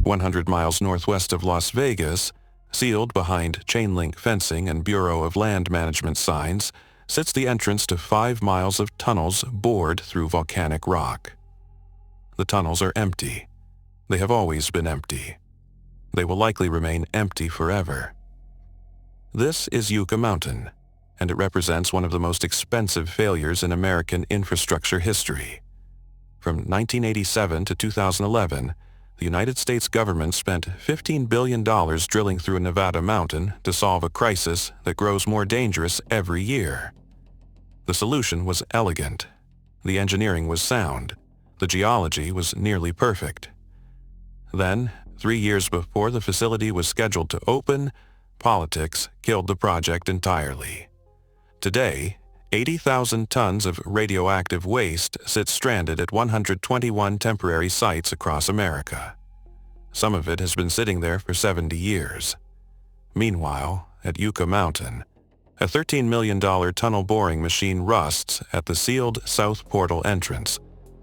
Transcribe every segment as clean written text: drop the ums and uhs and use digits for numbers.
100 miles northwest of Las Vegas, sealed behind chain-link fencing and Bureau of Land Management signs, sits the entrance to 5 miles of tunnels bored through volcanic rock. The tunnels are empty. They have always been empty. They will likely remain empty forever. This is Yucca Mountain, and it represents one of the most expensive failures in American infrastructure history. From 1987 to 2011, the United States government spent $15 billion drilling through a Nevada mountain to solve a crisis that grows more dangerous every year. The solution was elegant. The engineering was sound. The geology was nearly perfect. Then, 3 years before the facility was scheduled to open, politics killed the project entirely. Today, 80,000 tons of radioactive waste sit stranded at 121 temporary sites across America. Some of it has been sitting there for 70 years. Meanwhile, at Yucca Mountain, a $13 million tunnel boring machine rusts at the sealed south portal entrance,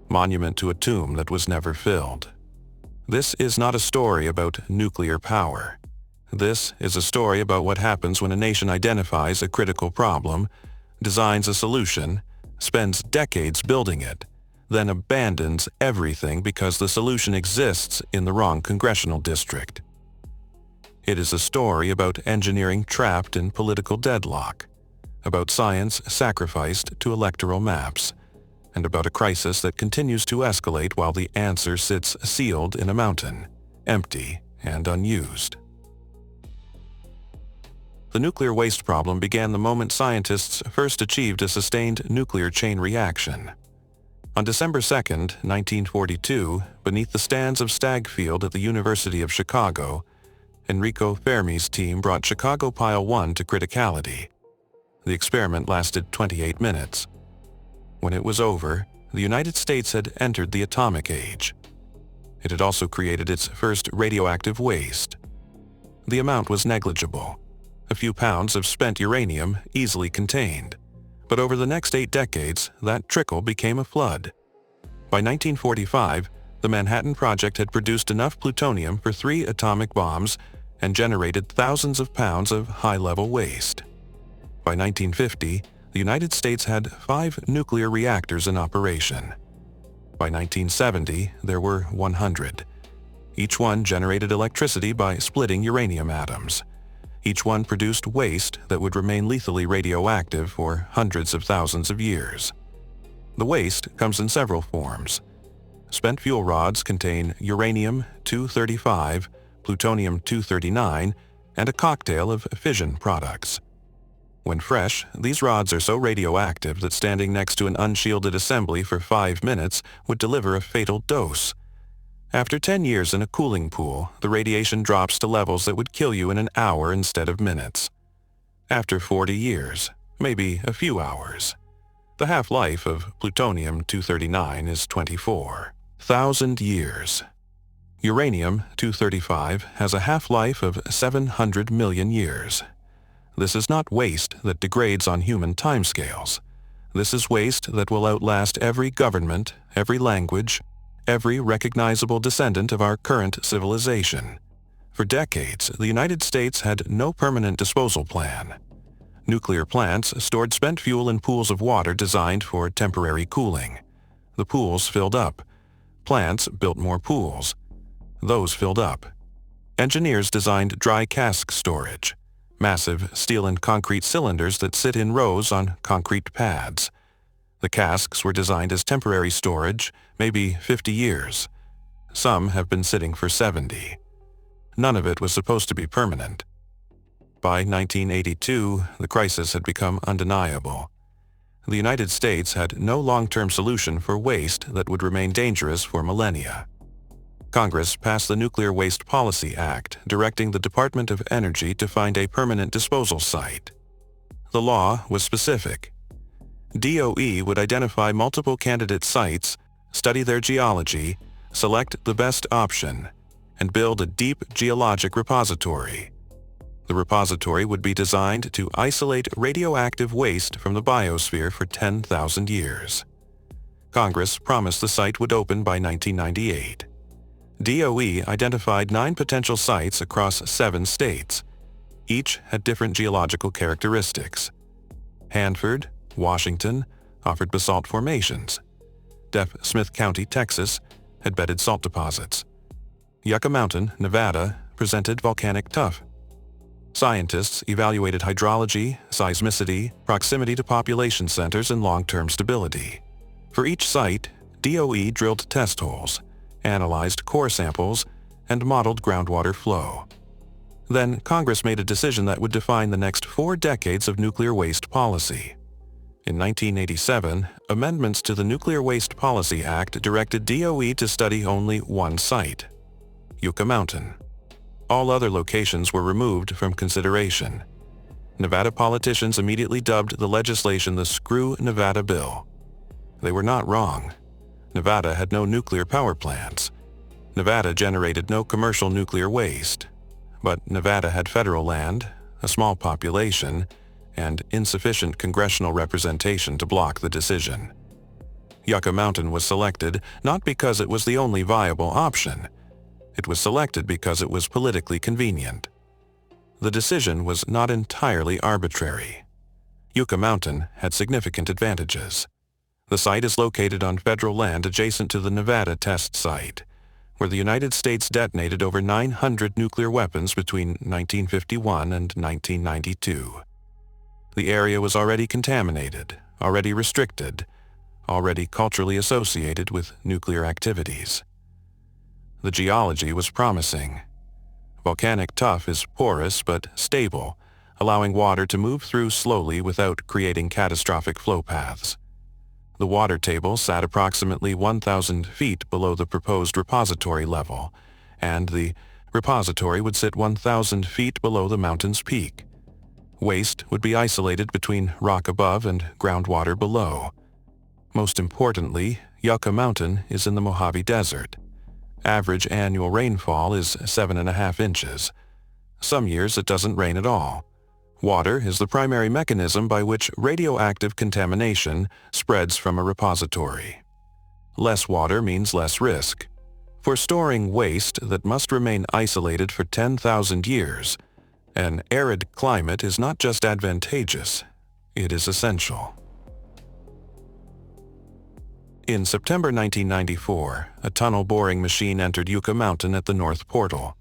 monument to a tomb that was never filled. This is not a story about nuclear power. This is a story about what happens when a nation identifies a critical problem, designs a solution, spends decades building it, then abandons everything because the solution exists in the wrong congressional district. It is a story about engineering trapped in political deadlock, about science sacrificed to electoral maps, and about a crisis that continues to escalate while the answer sits sealed in a mountain, empty and unused. The nuclear waste problem began the moment scientists first achieved a sustained nuclear chain reaction. On December 2, 1942, beneath the stands of Stagg Field at the University of Chicago, Enrico Fermi's team brought Chicago Pile 1 to criticality. The experiment lasted 28 minutes. When it was over, the United States had entered the atomic age. It had also created its first radioactive waste. The amount was negligible. A few pounds of spent uranium easily contained. But over the next 8 decades, that trickle became a flood. By 1945, the Manhattan Project had produced enough plutonium for 3 atomic bombs and generated thousands of pounds of high-level waste. By 1950, the United States had 5 nuclear reactors in operation. By 1970, there were 100. Each one generated electricity by splitting uranium atoms. Each one produced waste that would remain lethally radioactive for hundreds of thousands of years. The waste comes in several forms. Spent fuel rods contain uranium-235, plutonium-239, and a cocktail of fission products. When fresh, these rods are so radioactive that standing next to an unshielded assembly for 5 minutes would deliver a fatal dose. After 10 years in a cooling pool, the radiation drops to levels that would kill you in an hour instead of minutes. After 40 years, maybe a few hours. The half-life of plutonium-239 is 24,000 years. Uranium-235 has a half-life of 700 million years. This is not waste that degrades on human timescales. This is waste that will outlast every government, every language, every recognizable descendant of our current civilization. For decades, the United States had no permanent disposal plan. Nuclear plants stored spent fuel in pools of water designed for temporary cooling. The pools filled up. Plants built more pools. Those filled up. Engineers designed dry cask storage, massive steel and concrete cylinders that sit in rows on concrete pads. The casks were designed as temporary storage, maybe 50 years. Some have been sitting for 70. None of it was supposed to be permanent. By 1982, the crisis had become undeniable. The United States had no long-term solution for waste that would remain dangerous for millennia. Congress passed the Nuclear Waste Policy Act, directing the Department of Energy to find a permanent disposal site. The law was specific. DOE would identify multiple candidate sites, study their geology, select the best option, and build a deep geologic repository. The repository would be designed to isolate radioactive waste from the biosphere for 10,000 years. Congress promised the site would open by 1998. DOE identified 9 potential sites across 7 states. Each had different geological characteristics. Hanford, Washington, offered basalt formations. Smith County, Texas, had bedded salt deposits. Yucca Mountain, Nevada, presented volcanic tuff. Scientists evaluated hydrology, seismicity, proximity to population centers, and long-term stability. For each site, DOE drilled test holes, analyzed core samples, and modeled groundwater flow. Then Congress made a decision that would define the next 4 decades of nuclear waste policy. In 1987, amendments to the Nuclear Waste Policy Act directed DOE to study only one site, Yucca Mountain. All other locations were removed from consideration. Nevada politicians immediately dubbed the legislation the Screw Nevada Bill. They were not wrong. Nevada had no nuclear power plants. Nevada generated no commercial nuclear waste. But Nevada had federal land, a small population, and insufficient congressional representation to block the decision. Yucca Mountain was selected not because it was the only viable option. It was selected because it was politically convenient. The decision was not entirely arbitrary. Yucca Mountain had significant advantages. The site is located on federal land adjacent to the Nevada test site, where the United States detonated over 900 nuclear weapons between 1951 and 1992. The area was already contaminated, already restricted, already culturally associated with nuclear activities. The geology was promising. Volcanic tuff is porous but stable, allowing water to move through slowly without creating catastrophic flow paths. The water table sat approximately 1,000 feet below the proposed repository level, and the repository would sit 1,000 feet below the mountain's peak. Waste would be isolated between rock above and groundwater below. Most importantly, Yucca Mountain is in the Mojave Desert. Average annual rainfall is 7.5 inches. Some years it doesn't rain at all. Water is the primary mechanism by which radioactive contamination spreads from a repository. Less water means less risk. For storing waste that must remain isolated for 10,000 years, an arid climate is not just advantageous, it is essential. In September 1994, a tunnel boring machine entered Yucca Mountain at the North Portal.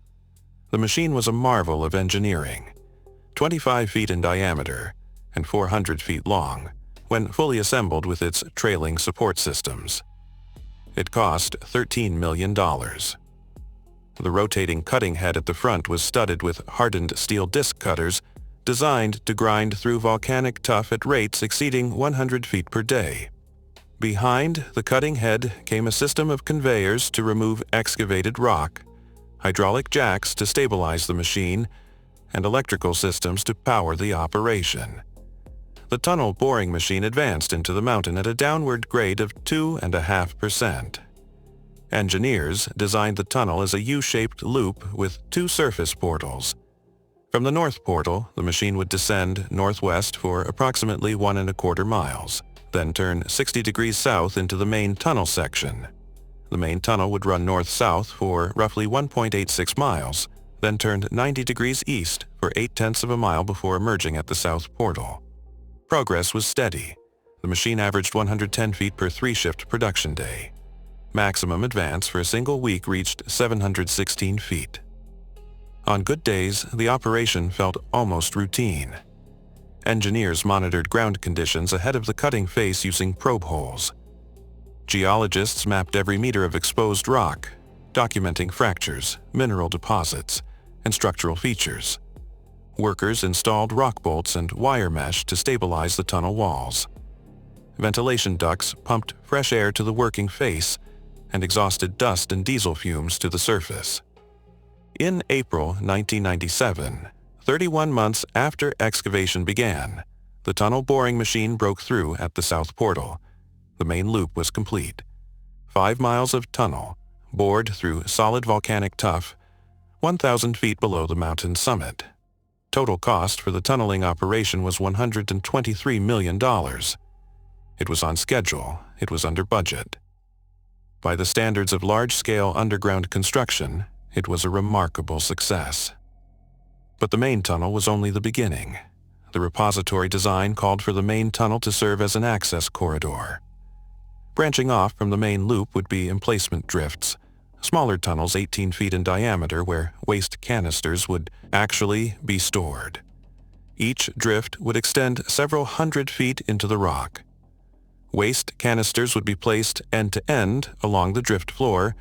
The machine was a marvel of engineering, 25 feet in diameter and 400 feet long, when fully assembled with its trailing support systems. It cost $13 million. The rotating cutting head at the front was studded with hardened steel disc cutters designed to grind through volcanic tuff at rates exceeding 100 feet per day. Behind the cutting head came a system of conveyors to remove excavated rock, hydraulic jacks to stabilize the machine, and electrical systems to power the operation. The tunnel boring machine advanced into the mountain at a downward grade of 2.5%. Engineers designed the tunnel as a U-shaped loop with 2 surface portals. From the north portal, the machine would descend northwest for approximately 1.25 miles, then turn 60 degrees south into the main tunnel section. The main tunnel would run north-south for roughly 1.86 miles, then turned 90 degrees east for 0.8 of a mile before emerging at the south portal. Progress was steady. The machine averaged 110 feet per 3-shift production day. Maximum advance for a single week reached 716 feet. On good days, the operation felt almost routine. Engineers monitored ground conditions ahead of the cutting face using probe holes. Geologists mapped every meter of exposed rock, documenting fractures, mineral deposits, and structural features. Workers installed rock bolts and wire mesh to stabilize the tunnel walls. Ventilation ducts pumped fresh air to the working face and exhausted dust and diesel fumes to the surface. In April 1997, 31 months after excavation began, the tunnel boring machine broke through at the south portal. The main loop was complete. 5 miles of tunnel, bored through solid volcanic tuff, 1,000 feet below the mountain's summit. Total cost for the tunneling operation was $123 million. It was on schedule. It was under budget. By the standards of large-scale underground construction, it was a remarkable success. But the main tunnel was only the beginning. The repository design called for the main tunnel to serve as an access corridor. Branching off from the main loop would be emplacement drifts, smaller tunnels 18 feet in diameter where waste canisters would actually be stored. Each drift would extend several hundred feet into the rock. Waste canisters would be placed end to end along the drift floor,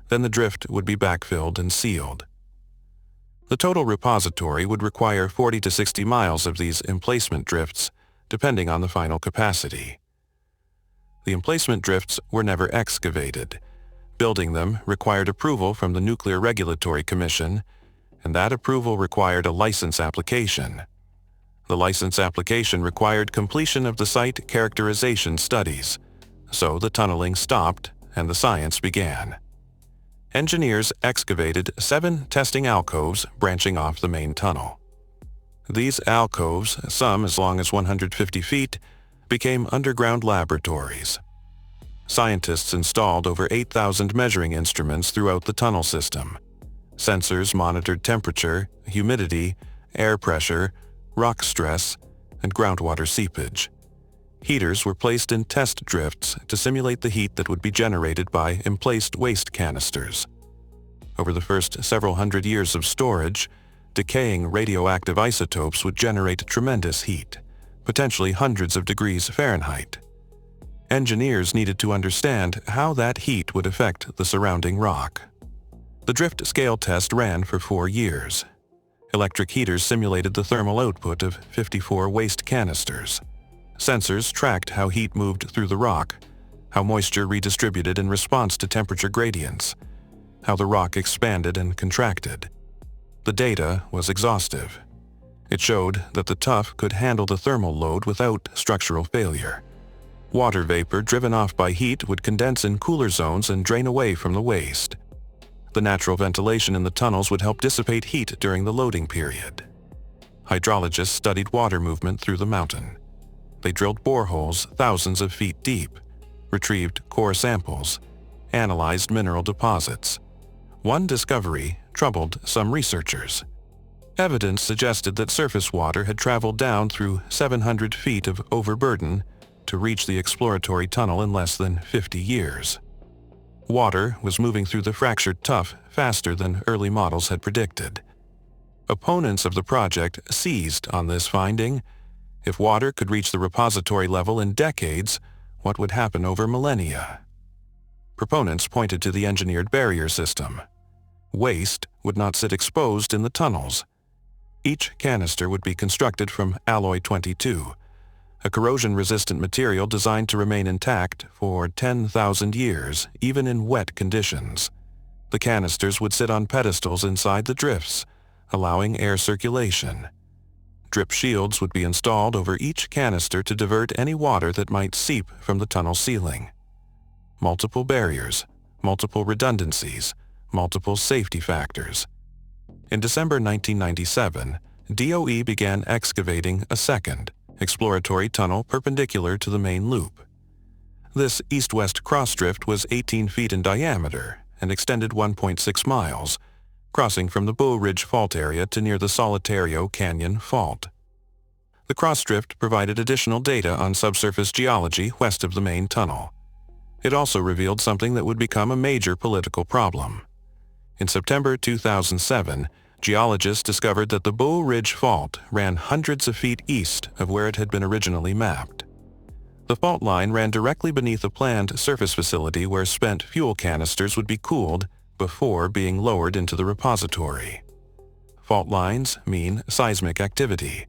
then the drift would be backfilled and sealed. The total repository would require 40 to 60 miles of these emplacement drifts, depending on the final capacity. The emplacement drifts were never excavated. Building them required approval from the Nuclear Regulatory Commission, and that approval required a license application. The license application required completion of the site characterization studies, so the tunneling stopped and the science began. Engineers excavated 7 testing alcoves branching off the main tunnel. These alcoves, some as long as 150 feet, became underground laboratories. Scientists installed over 8,000 measuring instruments throughout the tunnel system. Sensors monitored temperature, humidity, air pressure, rock stress, and groundwater seepage. Heaters were placed in test drifts to simulate the heat that would be generated by emplaced waste canisters. Over the first several hundred years of storage, decaying radioactive isotopes would generate tremendous heat, potentially hundreds of degrees Fahrenheit. Engineers needed to understand how that heat would affect the surrounding rock. The drift scale test ran for 4 years. Electric heaters simulated the thermal output of 54 waste canisters. Sensors tracked how heat moved through the rock, how moisture redistributed in response to temperature gradients, how the rock expanded and contracted. The data was exhaustive. It showed that the tuff could handle the thermal load without structural failure. Water vapor driven off by heat would condense in cooler zones and drain away from the waste. The natural ventilation in the tunnels would help dissipate heat during the loading period. Hydrologists studied water movement through the mountain. They drilled boreholes thousands of feet deep, retrieved core samples, analyzed mineral deposits. One discovery troubled some researchers. Evidence suggested that surface water had traveled down through 700 feet of overburden to reach the exploratory tunnel in less than 50 years. Water was moving through the fractured tuff faster than early models had predicted. Opponents of the project seized on this finding. If water could reach the repository level in decades, what would happen over millennia? Proponents pointed to the engineered barrier system. Waste would not sit exposed in the tunnels. Each canister would be constructed from alloy 22, a corrosion-resistant material designed to remain intact for 10,000 years, even in wet conditions. The canisters would sit on pedestals inside the drifts, allowing air circulation. Drip shields would be installed over each canister to divert any water that might seep from the tunnel ceiling. Multiple barriers, multiple redundancies, multiple safety factors. In December 1997, DOE began excavating a second, exploratory tunnel perpendicular to the main loop. This east-west cross-drift was 18 feet in diameter and extended 1.6 miles, crossing from the Bow Ridge Fault area to near the Solitario Canyon Fault. The cross-drift provided additional data on subsurface geology west of the main tunnel. It also revealed something that would become a major political problem. In September 2007, geologists discovered that the Bow Ridge Fault ran hundreds of feet east of where it had been originally mapped. The fault line ran directly beneath a planned surface facility where spent fuel canisters would be cooled before being lowered into the repository. Fault lines mean seismic activity.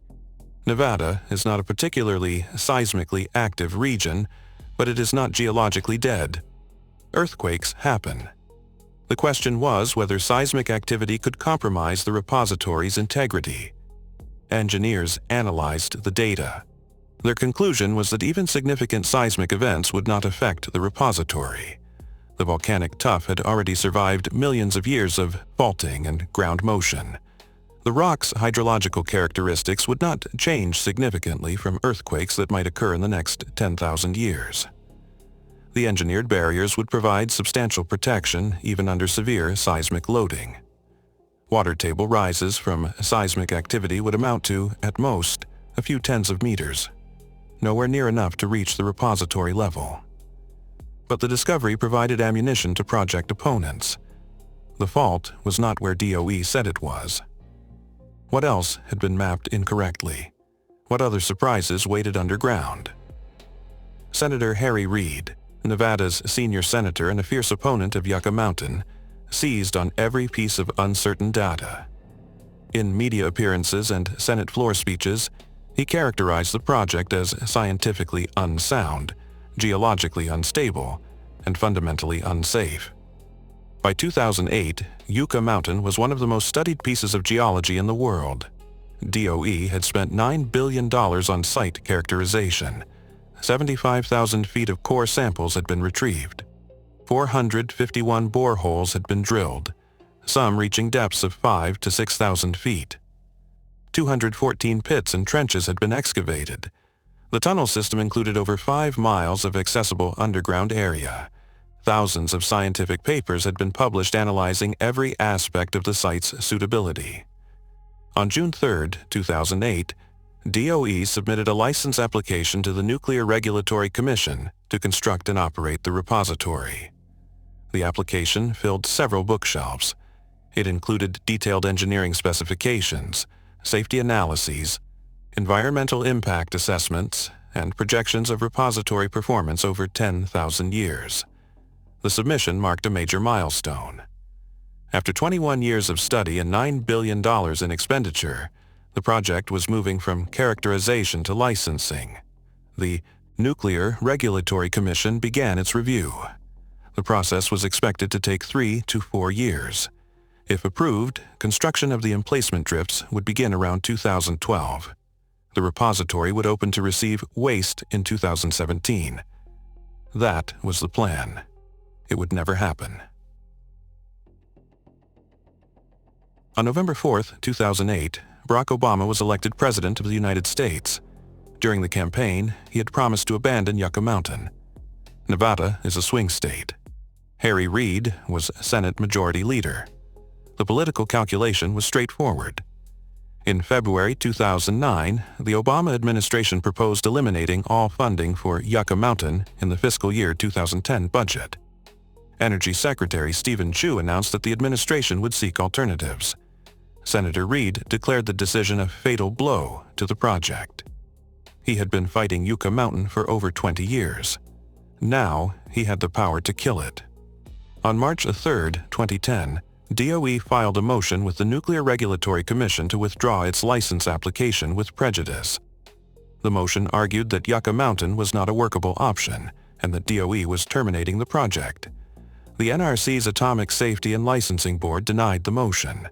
Nevada is not a particularly seismically active region, but it is not geologically dead. Earthquakes happen. The question was whether seismic activity could compromise the repository's integrity. Engineers analyzed the data. Their conclusion was that even significant seismic events would not affect the repository. The volcanic tuff had already survived millions of years of faulting and ground motion. The rock's hydrological characteristics would not change significantly from earthquakes that might occur in the next 10,000 years. The engineered barriers would provide substantial protection even under severe seismic loading. Water table rises from seismic activity would amount to, at most, a few tens of meters, nowhere near enough to reach the repository level. But the discovery provided ammunition to project opponents. The fault was not where DOE said it was. What else had been mapped incorrectly? What other surprises waited underground? Senator Harry Reid, Nevada's senior senator and a fierce opponent of Yucca Mountain, seized on every piece of uncertain data. In media appearances and Senate floor speeches, he characterized the project as scientifically unsound, geologically unstable, and fundamentally unsafe. By 2008, Yucca Mountain was one of the most studied pieces of geology in the world. DOE had spent $9 billion on site characterization. 75,000 feet of core samples had been retrieved. 451 boreholes had been drilled, some reaching depths of 5,000 to 6,000 feet. 214 pits and trenches had been excavated. The tunnel system included over 5 miles of accessible underground area. Thousands of scientific papers had been published analyzing every aspect of the site's suitability. On June 3, 2008, DOE submitted a license application to the Nuclear Regulatory Commission to construct and operate the repository. The application filled several bookshelves. It included detailed engineering specifications, safety analyses, environmental impact assessments, and projections of repository performance over 10,000 years. The submission marked a major milestone. After 21 years of study and $9 billion in expenditure, the project was moving from characterization to licensing. The Nuclear Regulatory Commission began its review. The process was expected to take 3 to 4 years. If approved, construction of the emplacement drifts would begin around 2012. The repository would open to receive waste in 2017. That was the plan. It would never happen. On November 4, 2008, Barack Obama was elected President of the United States. During the campaign, he had promised to abandon Yucca Mountain. Nevada is a swing state. Harry Reid was Senate Majority Leader. The political calculation was straightforward. In February 2009, the Obama administration proposed eliminating all funding for Yucca Mountain in the fiscal year 2010 budget. Energy Secretary Stephen Chu announced that the administration would seek alternatives. Senator Reid declared the decision a fatal blow to the project. He had been fighting Yucca Mountain for over 20 years. Now, he had the power to kill it. On March 3, 2010, DOE filed a motion with the Nuclear Regulatory Commission to withdraw its license application with prejudice. The motion argued that Yucca Mountain was not a workable option and that DOE was terminating the project. The NRC's Atomic Safety and Licensing Board denied the motion.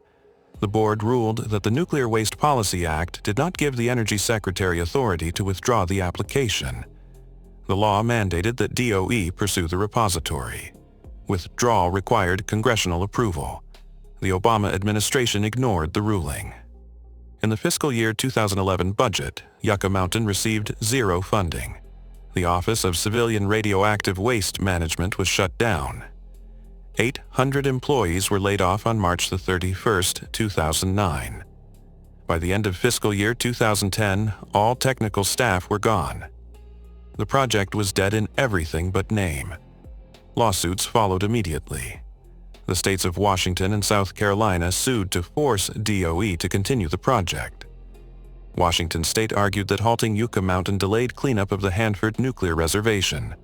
The board ruled that the Nuclear Waste Policy Act did not give the Energy Secretary authority to withdraw the application. The law mandated that DOE pursue the repository. Withdrawal required congressional approval. The Obama administration ignored the ruling. In the fiscal year 2011 budget, Yucca Mountain received zero funding. The Office of Civilian Radioactive Waste Management was shut down. 800 employees were laid off on March 31, 2009. By the end of fiscal year 2010, all technical staff were gone. The project was dead in everything but name. Lawsuits followed immediately. The states of Washington and South Carolina sued to force DOE to continue the project. Washington State argued that halting Yucca Mountain delayed cleanup of the Hanford Nuclear Reservation,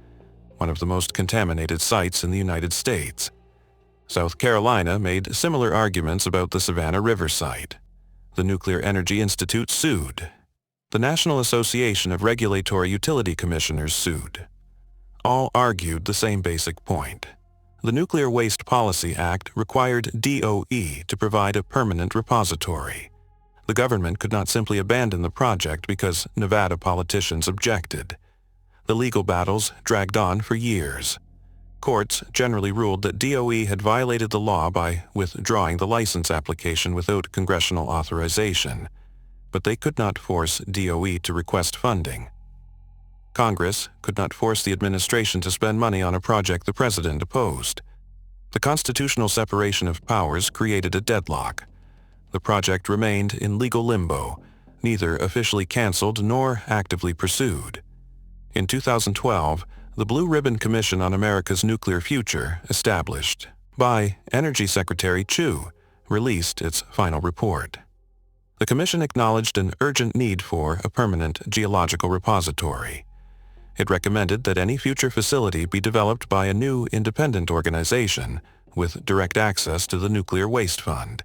one of the most contaminated sites in the United States. South Carolina made similar arguments about the Savannah River site. The Nuclear Energy Institute sued. The National Association of Regulatory Utility Commissioners sued. All argued the same basic point. The Nuclear Waste Policy Act required DOE to provide a permanent repository. The government could not simply abandon the project because Nevada politicians objected. The legal battles dragged on for years. Courts generally ruled that DOE had violated the law by withdrawing the license application without congressional authorization, but they could not force DOE to request funding. Congress could not force the administration to spend money on a project the president opposed. The constitutional separation of powers created a deadlock. The project remained in legal limbo, neither officially canceled nor actively pursued. In 2012, the Blue Ribbon Commission on America's Nuclear Future, established by Energy Secretary Chu, released its final report. The commission acknowledged an urgent need for a permanent geological repository. It recommended that any future facility be developed by a new independent organization with direct access to the Nuclear Waste Fund,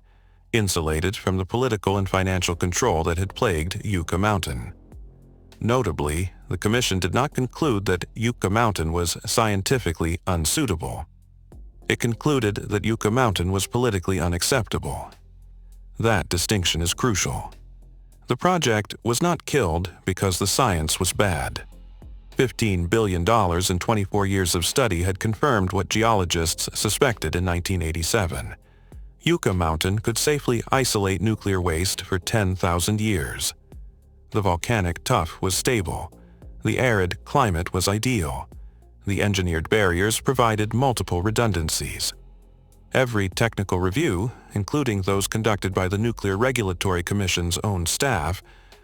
insulated from the political and financial control that had plagued Yucca Mountain. Notably, the commission did not conclude that Yucca Mountain was scientifically unsuitable. It concluded that Yucca Mountain was politically unacceptable. That distinction is crucial. The project was not killed because the science was bad. $15 billion and 24 years of study had confirmed what geologists suspected in 1987. Yucca Mountain could safely isolate nuclear waste for 10,000 years. The volcanic tuff was stable. The arid climate was ideal. The engineered barriers provided multiple redundancies. Every technical review, including those conducted by the Nuclear Regulatory Commission's own staff,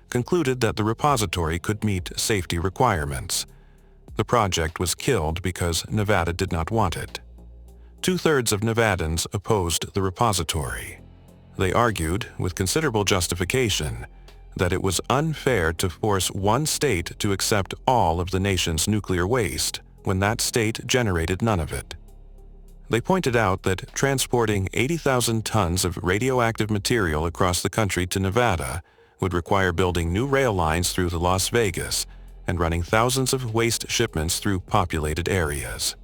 concluded that the repository could meet safety requirements. The project was killed because Nevada did not want it. Two-thirds of Nevadans opposed the repository. They argued, with considerable justification, that it was unfair to force one state to accept all of the nation's nuclear waste when that state generated none of it. They pointed out that transporting 80,000 tons of radioactive material across the country to Nevada would require building new rail lines through to Las Vegas and running thousands of waste shipments through populated areas.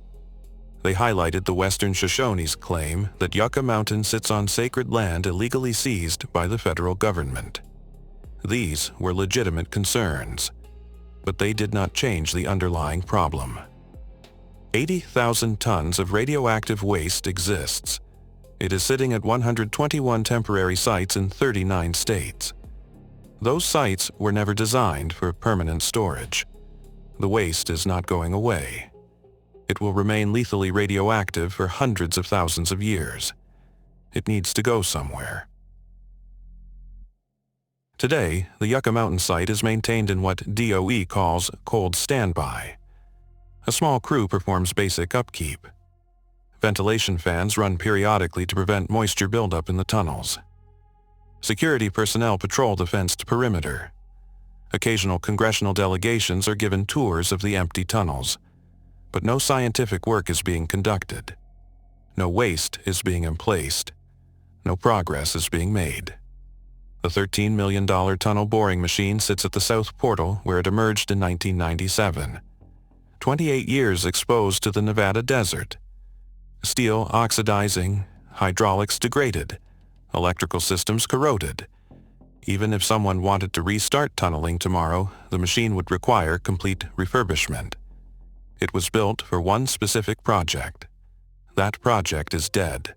They highlighted the Western Shoshone's claim that Yucca Mountain sits on sacred land illegally seized by the federal government. These were legitimate concerns, but they did not change the underlying problem. 80,000 tons of radioactive waste exists. It is sitting at 121 temporary sites in 39 states. Those sites were never designed for permanent storage. The waste is not going away. It will remain lethally radioactive for hundreds of thousands of years. It needs to go somewhere. Today, the Yucca Mountain site is maintained in what DOE calls cold standby. A small crew performs basic upkeep. Ventilation fans run periodically to prevent moisture buildup in the tunnels. Security personnel patrol the fenced perimeter. Occasional congressional delegations are given tours of the empty tunnels. But no scientific work is being conducted. No waste is being emplaced. No progress is being made. The $13 million tunnel boring machine sits at the south portal where it emerged in 1997. 28 years exposed to the Nevada desert. Steel oxidizing, hydraulics degraded, electrical systems corroded. Even if someone wanted to restart tunneling tomorrow, the machine would require complete refurbishment. It was built for one specific project. That project is dead.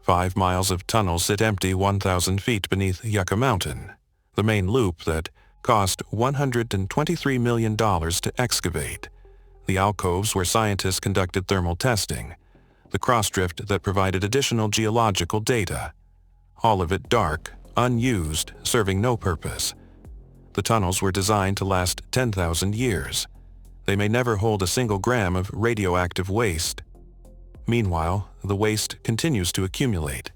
5 miles of tunnels sit empty 1,000 feet beneath Yucca Mountain, the main loop that cost $123 million to excavate, the alcoves where scientists conducted thermal testing, the cross-drift that provided additional geological data. All of it dark, unused, serving no purpose. The tunnels were designed to last 10,000 years. They may never hold a single gram of radioactive waste. Meanwhile, the waste continues to accumulate.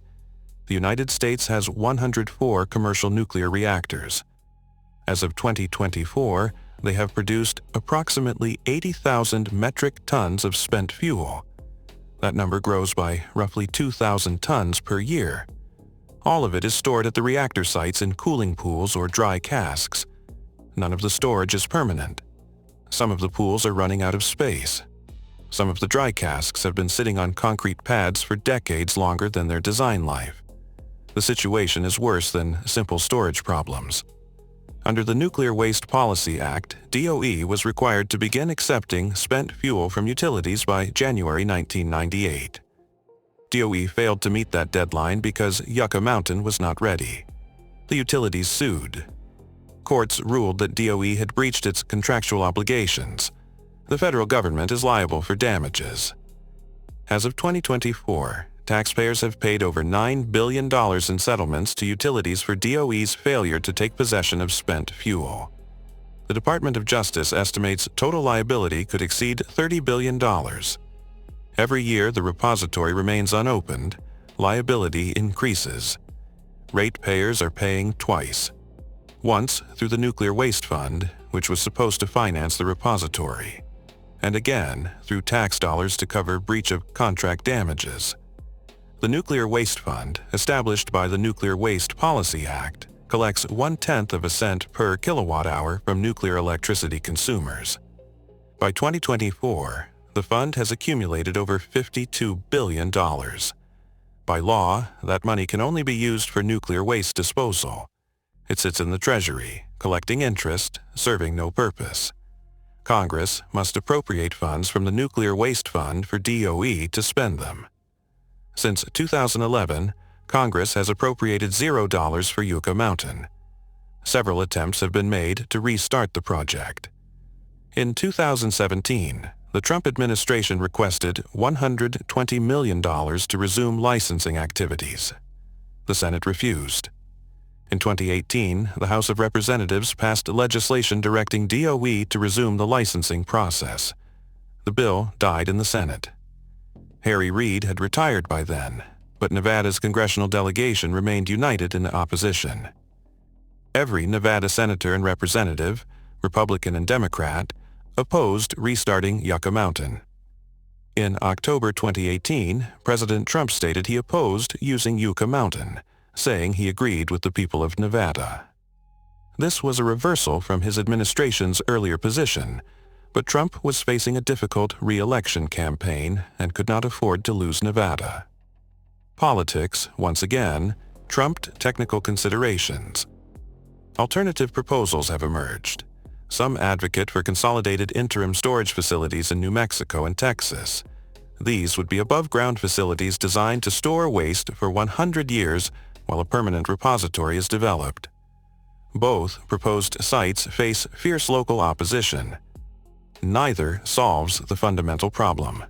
The United States has 104 commercial nuclear reactors. As of 2024, they have produced approximately 80,000 metric tons of spent fuel. That number grows by roughly 2,000 tons per year. All of it is stored at the reactor sites in cooling pools or dry casks. None of the storage is permanent. Some of the pools are running out of space. Some of the dry casks have been sitting on concrete pads for decades longer than their design life. The situation is worse than simple storage problems. Under the Nuclear Waste Policy Act, DOE was required to begin accepting spent fuel from utilities by January 1998. DOE failed to meet that deadline because Yucca Mountain was not ready. The utilities sued. Courts ruled that DOE had breached its contractual obligations. The federal government is liable for damages. As of 2024, taxpayers have paid over $9 billion in settlements to utilities for DOE's failure to take possession of spent fuel. The Department of Justice estimates total liability could exceed $30 billion. Every year the repository remains unopened, liability increases. Ratepayers are paying twice. Once through the Nuclear Waste Fund, which was supposed to finance the repository, and again through tax dollars to cover breach of contract damages. The Nuclear Waste Fund, established by the Nuclear Waste Policy Act, collects 1/10 of a cent per kilowatt-hour from nuclear electricity consumers. By 2024, the fund has accumulated over $52 billion. By law, that money can only be used for nuclear waste disposal. It sits in the Treasury, collecting interest, serving no purpose. Congress must appropriate funds from the Nuclear Waste Fund for DOE to spend them. Since 2011, Congress has appropriated $0 for Yucca Mountain. Several attempts have been made to restart the project. In 2017, the Trump administration requested $120 million to resume licensing activities. The Senate refused. In 2018, the House of Representatives passed legislation directing DOE to resume the licensing process. The bill died in the Senate. Harry Reid had retired by then, but Nevada's congressional delegation remained united in opposition. Every Nevada senator and representative, Republican and Democrat, opposed restarting Yucca Mountain. In October 2018, President Trump stated he opposed using Yucca Mountain, saying he agreed with the people of Nevada. This was a reversal from his administration's earlier position, but Trump was facing a difficult re-election campaign and could not afford to lose Nevada. Politics, once again, trumped technical considerations. Alternative proposals have emerged. Some advocate for consolidated interim storage facilities in New Mexico and Texas. These would be above-ground facilities designed to store waste for 100 years while a permanent repository is developed. Both proposed sites face fierce local opposition. Neither solves the fundamental problem.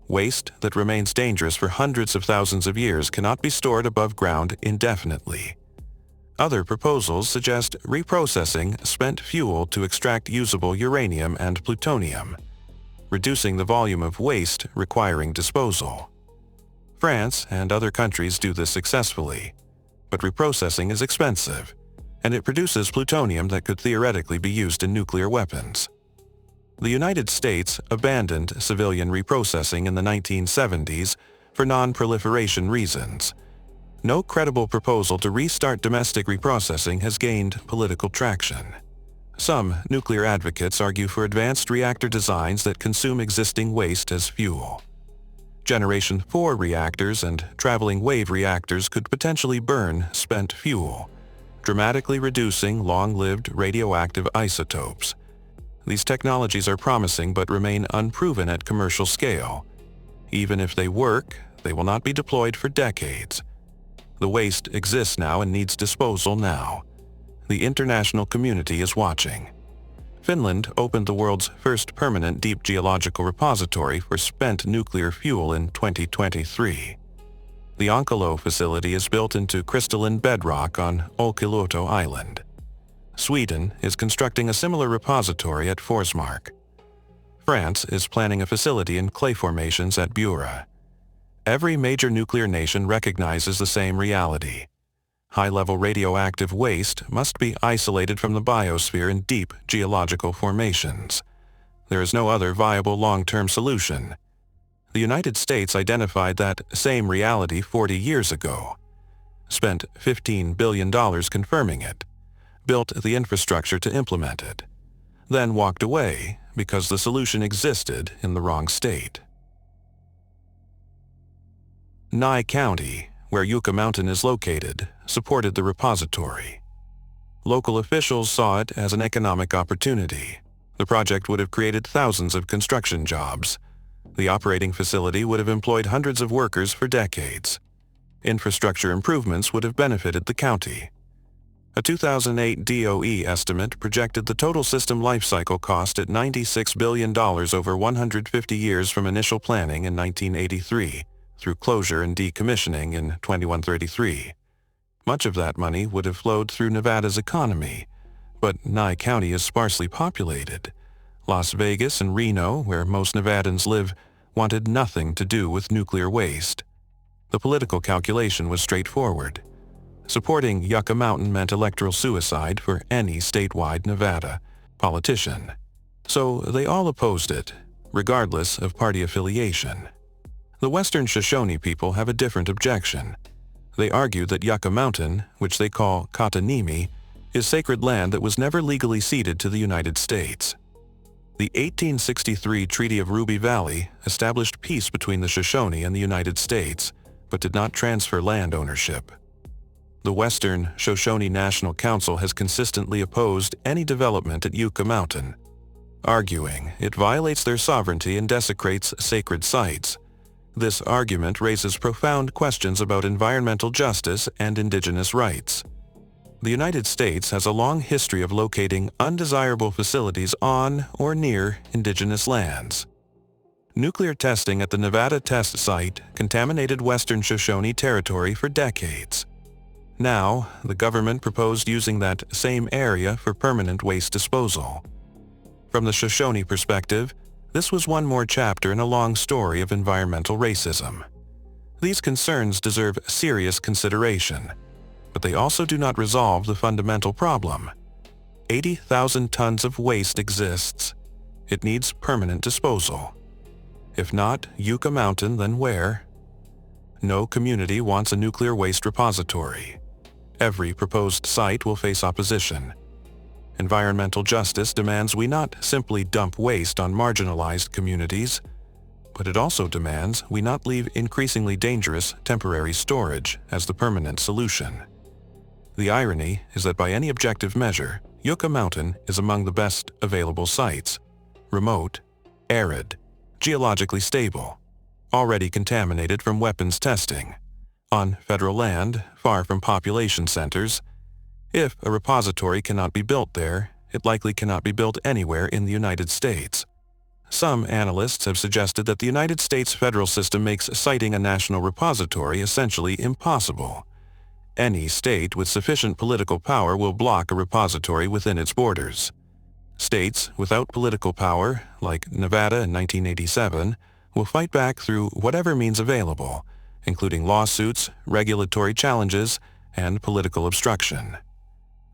Waste that remains dangerous for hundreds of thousands of years cannot be stored above ground indefinitely. Other proposals suggest reprocessing spent fuel to extract usable uranium and plutonium, reducing the volume of waste requiring disposal. France and other countries do this successfully, but reprocessing is expensive, and it produces plutonium that could theoretically be used in nuclear weapons. The United States abandoned civilian reprocessing in the 1970s for non-proliferation reasons. No credible proposal to restart domestic reprocessing has gained political traction. Some nuclear advocates argue for advanced reactor designs that consume existing waste as fuel. Generation 4 reactors and traveling wave reactors could potentially burn spent fuel, dramatically reducing long-lived radioactive isotopes. These technologies are promising but remain unproven at commercial scale. Even if they work, they will not be deployed for decades. The waste exists now and needs disposal now. The international community is watching. Finland opened the world's first permanent deep geological repository for spent nuclear fuel in 2023. The Untold facility is built into crystalline bedrock on Olkiluoto Island. Sweden is constructing a similar repository at Forsmark. France is planning a facility in clay formations at Bura. Every major nuclear nation recognizes the same reality. High-level radioactive waste must be isolated from the biosphere in deep geological formations. There is no other viable long-term solution. The United States identified that same reality 40 years ago, spent $15 billion confirming it, built the infrastructure to implement it, then walked away because the solution existed in the wrong state. Nye County, where Yucca Mountain is located, supported the repository. Local officials saw it as an economic opportunity. The project would have created thousands of construction jobs. The operating facility would have employed hundreds of workers for decades. Infrastructure improvements would have benefited the county. A 2008 DOE estimate projected the total system lifecycle cost at $96 billion over 150 years from initial planning in 1983 through closure and decommissioning in 2133. Much of that money would have flowed through Nevada's economy, but Nye County is sparsely populated. Las Vegas and Reno, where most Nevadans live, wanted nothing to do with nuclear waste. The political calculation was straightforward. Supporting Yucca Mountain meant electoral suicide for any statewide Nevada politician. So they all opposed it, regardless of party affiliation. The Western Shoshone people have a different objection. They argue that Yucca Mountain, which they call Katanimi, is sacred land that was never legally ceded to the United States. The 1863 Treaty of Ruby Valley established peace between the Shoshone and the United States, but did not transfer land ownership. The Western Shoshone National Council has consistently opposed any development at Yucca Mountain, arguing it violates their sovereignty and desecrates sacred sites. This argument raises profound questions about environmental justice and indigenous rights. The United States has a long history of locating undesirable facilities on or near indigenous lands. Nuclear testing at the Nevada test site contaminated Western Shoshone territory for decades. Now, the government proposed using that same area for permanent waste disposal. From the Shoshone perspective, this was one more chapter in a long story of environmental racism. These concerns deserve serious consideration, but they also do not resolve the fundamental problem. 80,000 tons of waste exists. It needs permanent disposal. If not Yucca Mountain, then where? No community wants a nuclear waste repository. Every proposed site will face opposition. Environmental justice demands we not simply dump waste on marginalized communities, but it also demands we not leave increasingly dangerous temporary storage as the permanent solution. The irony is that by any objective measure, Yucca Mountain is among the best available sites: remote, arid, geologically stable, already contaminated from weapons testing, on federal land, far from population centers. If a repository cannot be built there, it likely cannot be built anywhere in the United States. Some analysts have suggested that the United States federal system makes citing a national repository essentially impossible. Any state with sufficient political power will block a repository within its borders. States without political power, like Nevada in 1987, will fight back through whatever means available, including lawsuits, regulatory challenges, and political obstruction.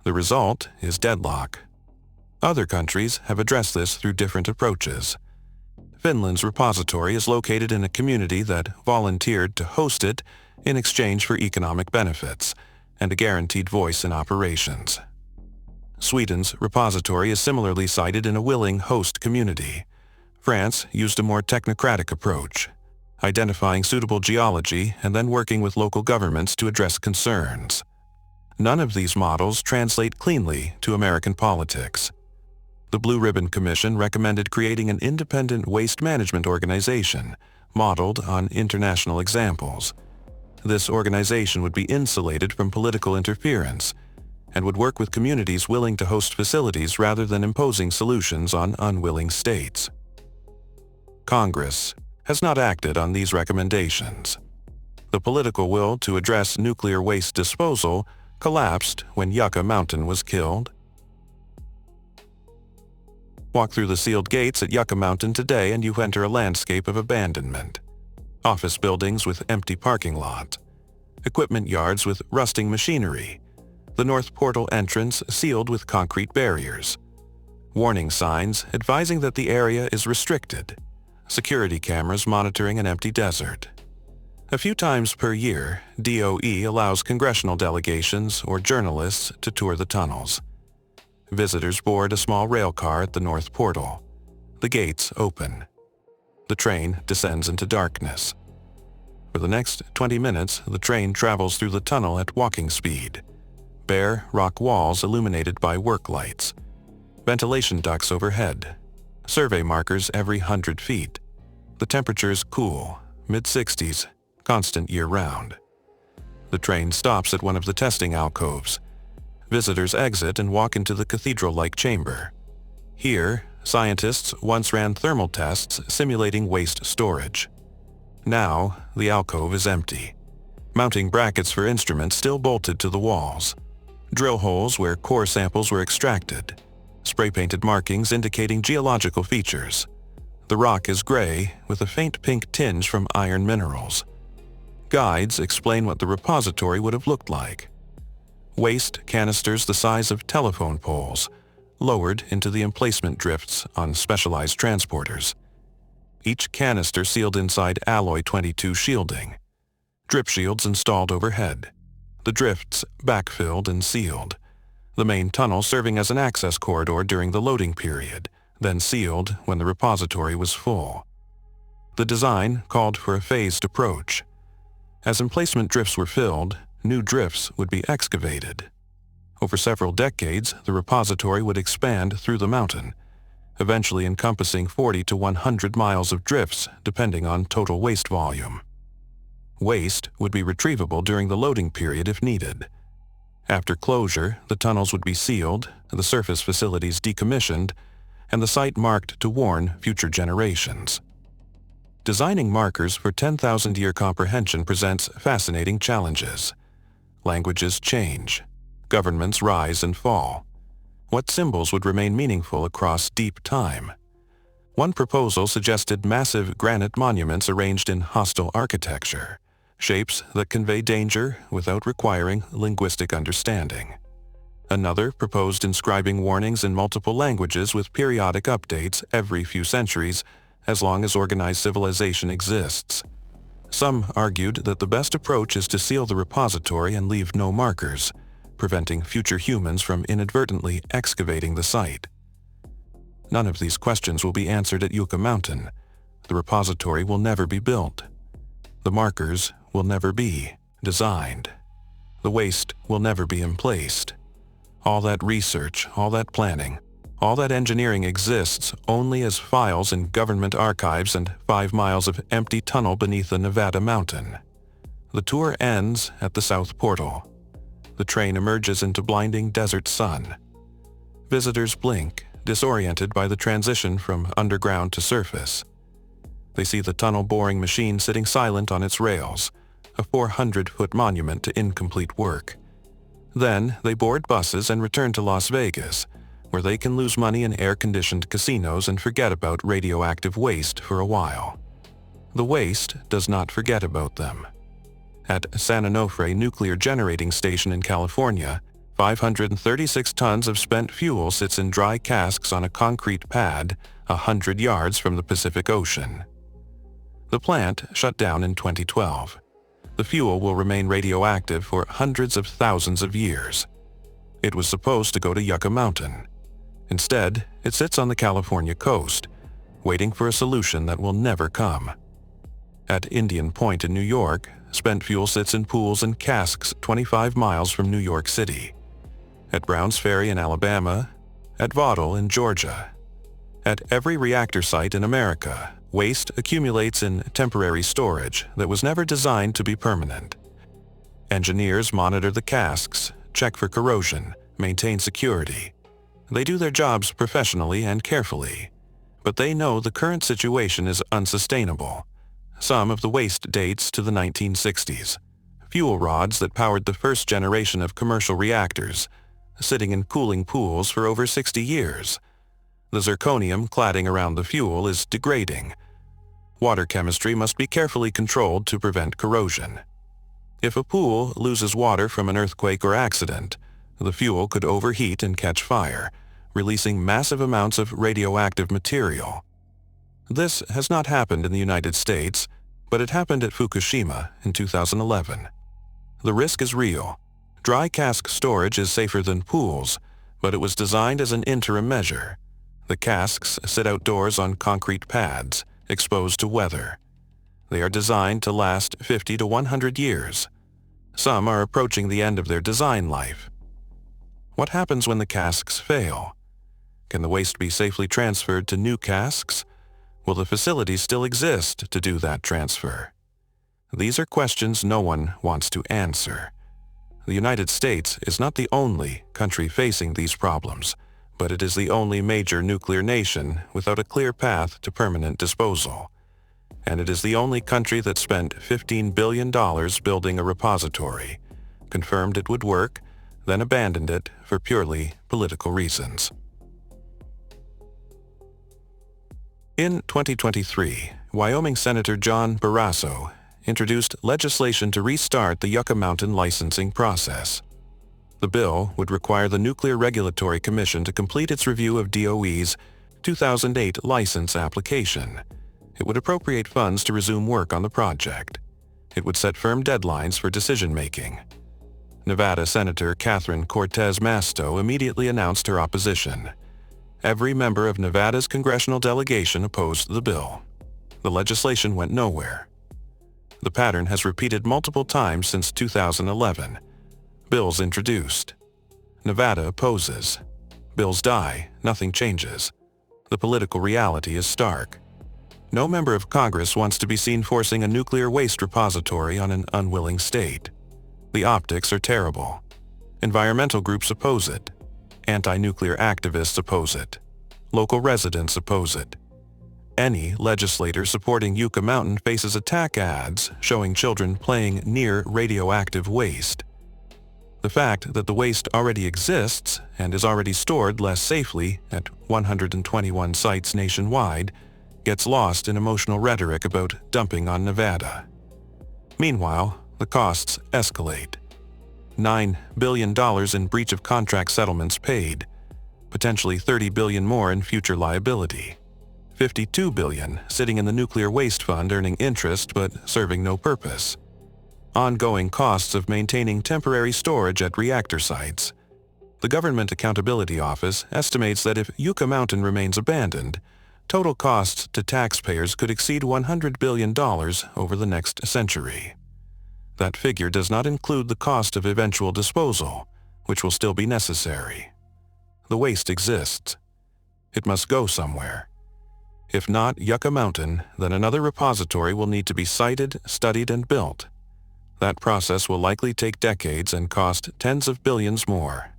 The result is deadlock. Other countries have addressed this through different approaches. Finland's repository is located in a community that volunteered to host it in exchange for economic benefits and a guaranteed voice in operations. Sweden's repository is similarly sited in a willing host community. France used a more technocratic approach, identifying suitable geology and then working with local governments to address concerns. None of these models translate cleanly to American politics. The Blue Ribbon Commission recommended creating an independent waste management organization modeled on international examples. This organization would be insulated from political interference and would work with communities willing to host facilities rather than imposing solutions on unwilling states. Congress has not acted on these recommendations. The political will to address nuclear waste disposal collapsed when Yucca Mountain was killed. Walk through the sealed gates at Yucca Mountain today and you enter a landscape of abandonment. Office buildings with empty parking lots, equipment yards with rusting machinery, the north portal entrance sealed with concrete barriers, warning signs advising that the area is restricted, security cameras monitoring an empty desert. A few times per year, DOE allows congressional delegations or journalists to tour the tunnels. Visitors board a small rail car at the north portal. The gates open. The train descends into darkness. For the next 20 minutes, the train travels through the tunnel at walking speed. Bare, rock walls illuminated by work lights. Ventilation ducts overhead. Survey markers every 100 feet. The temperature is cool, mid-60s, constant year-round. The train stops at one of the testing alcoves. Visitors exit and walk into the cathedral-like chamber. Here, scientists once ran thermal tests simulating waste storage. Now, the alcove is empty. Mounting brackets for instruments still bolted to the walls. Drill holes where core samples were extracted. Spray-painted markings indicating geological features. The rock is gray, with a faint pink tinge from iron minerals. Guides explain what the repository would have looked like. Waste canisters the size of telephone poles, lowered into the emplacement drifts on specialized transporters. Each canister sealed inside alloy 22 shielding. Drip shields installed overhead. The drifts backfilled and sealed. The main tunnel serving as an access corridor during the loading period, then sealed when the repository was full. The design called for a phased approach. As emplacement drifts were filled, new drifts would be excavated. Over several decades, the repository would expand through the mountain, eventually encompassing 40 to 100 miles of drifts depending on total waste volume. Waste would be retrievable during the loading period if needed. After closure, the tunnels would be sealed, the surface facilities decommissioned, and the site marked to warn future generations. Designing markers for 10,000-year comprehension presents fascinating challenges. Languages change. Governments rise and fall. What symbols would remain meaningful across deep time? One proposal suggested massive granite monuments arranged in hostile architecture, shapes that convey danger without requiring linguistic understanding. Another proposed inscribing warnings in multiple languages with periodic updates every few centuries, as long as organized civilization exists. Some argued that the best approach is to seal the repository and leave no markers, preventing future humans from inadvertently excavating the site. None of these questions will be answered at Yucca Mountain. The repository will never be built. The markers will never be designed. The waste will never be emplaced. All that research, all that planning, all that engineering exists only as files in government archives and 5 miles of empty tunnel beneath the Nevada mountain. The tour ends at the South Portal. The train emerges into blinding desert sun. Visitors blink, disoriented by the transition from underground to surface. They see the tunnel boring machine sitting silent on its rails, a 400-foot monument to incomplete work. Then they board buses and return to Las Vegas, where they can lose money in air-conditioned casinos and forget about radioactive waste for a while. The waste does not forget about them. At San Onofre Nuclear Generating Station in California, 536 tons of spent fuel sits in dry casks on a concrete pad 100 yards from the Pacific Ocean. The plant shut down in 2012. The fuel will remain radioactive for hundreds of thousands of years. It was supposed to go to Yucca Mountain. Instead, it sits on the California coast, waiting for a solution that will never come. At Indian Point in New York, spent fuel sits in pools and casks 25 miles from New York City. At Browns Ferry in Alabama, at Vaughtle in Georgia. At every reactor site in America, waste accumulates in temporary storage that was never designed to be permanent. Engineers monitor the casks, check for corrosion, maintain security. They do their jobs professionally and carefully, but they know the current situation is unsustainable. Some of the waste dates to the 1960s. Fuel rods that powered the first generation of commercial reactors, sitting in cooling pools for over 60 years. The zirconium cladding around the fuel is degrading. Water chemistry must be carefully controlled to prevent corrosion. If a pool loses water from an earthquake or accident, the fuel could overheat and catch fire, releasing massive amounts of radioactive material. This has not happened in the United States, but it happened at Fukushima in 2011. The risk is real. Dry cask storage is safer than pools, but it was designed as an interim measure. The casks sit outdoors on concrete pads, exposed to weather. They are designed to last 50 to 100 years. Some are approaching the end of their design life. What happens when the casks fail? Can the waste be safely transferred to new casks? Will the facilities still exist to do that transfer? These are questions no one wants to answer. The United States is not the only country facing these problems, but it is the only major nuclear nation without a clear path to permanent disposal. And it is the only country that spent $15 billion building a repository, confirmed it would work, then abandoned it for purely political reasons. In 2023, Wyoming Senator John Barrasso introduced legislation to restart the Yucca Mountain licensing process. The bill would require the Nuclear Regulatory Commission to complete its review of DOE's 2008 license application. It would appropriate funds to resume work on the project. It would set firm deadlines for decision-making. Nevada Senator Catherine Cortez Masto immediately announced her opposition. Every member of Nevada's congressional delegation opposed the bill. The legislation went nowhere. The pattern has repeated multiple times since 2011. Bills introduced. Nevada opposes. Bills die, nothing changes. The political reality is stark. No member of Congress wants to be seen forcing a nuclear waste repository on an unwilling state. The optics are terrible. Environmental groups oppose it. Anti-nuclear activists oppose it. Local residents oppose it. Any legislator supporting Yucca Mountain faces attack ads showing children playing near radioactive waste. The fact that the waste already exists and is already stored less safely at 121 sites nationwide gets lost in emotional rhetoric about dumping on Nevada. Meanwhile, the costs escalate. $9 billion in breach of contract settlements paid, potentially $30 billion more in future liability. $52 billion sitting in the nuclear waste fund earning interest but serving no purpose. Ongoing costs of maintaining temporary storage at reactor sites. The Government Accountability Office estimates that if Yucca Mountain remains abandoned, total costs to taxpayers could exceed $100 billion over the next century. That figure does not include the cost of eventual disposal, which will still be necessary. The waste exists. It must go somewhere. If not Yucca Mountain, then another repository will need to be sited, studied, and built. That process will likely take decades and cost tens of billions more.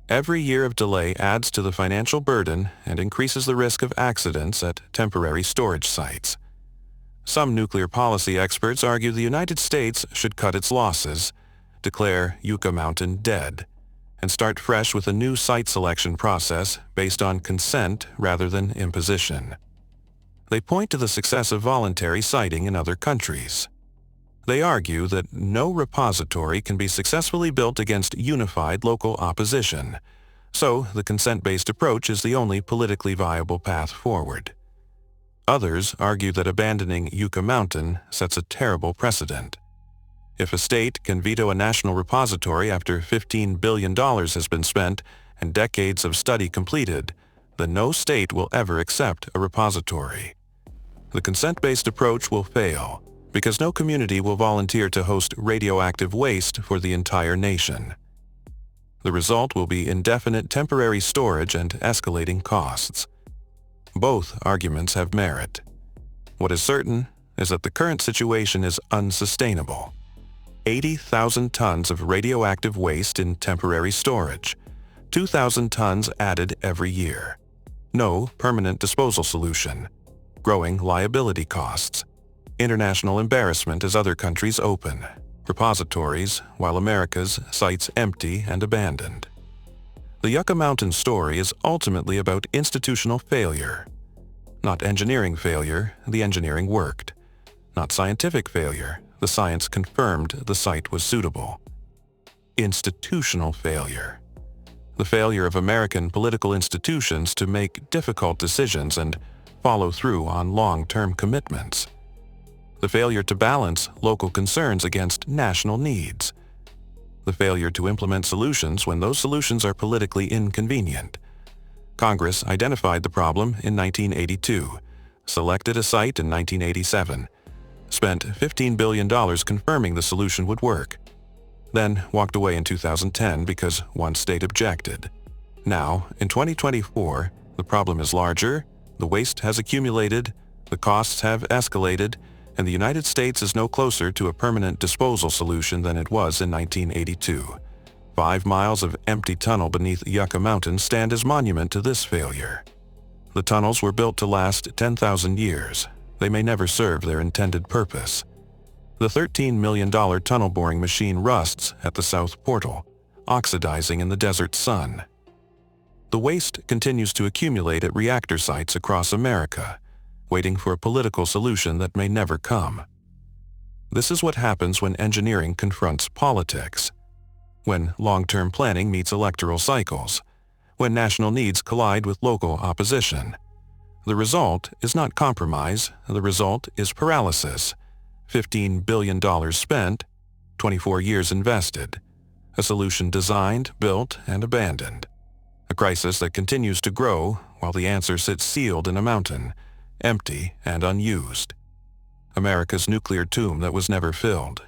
Every year of delay adds to the financial burden and increases the risk of accidents at temporary storage sites. Some nuclear policy experts argue the United States should cut its losses, declare Yucca Mountain dead, and start fresh with a new site selection process based on consent rather than imposition. They point to the success of voluntary siting in other countries. They argue that no repository can be successfully built against unified local opposition, so the consent-based approach is the only politically viable path forward. Others argue that abandoning Yucca Mountain sets a terrible precedent. If a state can veto a national repository after $15 billion has been spent and decades of study completed, then no state will ever accept a repository. The consent-based approach will fail because no community will volunteer to host radioactive waste for the entire nation. The result will be indefinite temporary storage and escalating costs. Both arguments have merit. What is certain is that the current situation is unsustainable. 80,000 tons of radioactive waste in temporary storage, 2,000 tons added every year. No permanent disposal solution. Growing liability costs. International embarrassment as other countries open. Repositories, while America's sites empty and abandoned. The Yucca Mountain story is ultimately about institutional failure. Not engineering failure, the engineering worked. Not scientific failure, the science confirmed the site was suitable. Institutional failure. The failure of American political institutions to make difficult decisions and follow through on long-term commitments. The failure to balance local concerns against national needs. The failure to implement solutions when those solutions are politically inconvenient. Congress identified the problem in 1982, selected a site in 1987, spent $15 billion confirming the solution would work, then walked away in 2010 because one state objected. Now, in 2024, the problem is larger, the waste has accumulated, the costs have escalated, and the United States is no closer to a permanent disposal solution than it was in 1982. 5 miles of empty tunnel beneath Yucca Mountain stand as monument to this failure. The tunnels were built to last 10,000 years. They may never serve their intended purpose. The $13 million tunnel boring machine rusts at the south portal, oxidizing in the desert sun. The waste continues to accumulate at reactor sites across America, waiting for a political solution that may never come. This is what happens when engineering confronts politics, when long-term planning meets electoral cycles, when national needs collide with local opposition. The result is not compromise, the result is paralysis. $15 billion spent, 24 years invested. A solution designed, built, and abandoned. A crisis that continues to grow while the answer sits sealed in a mountain, empty and unused. America's nuclear tomb that was never filled,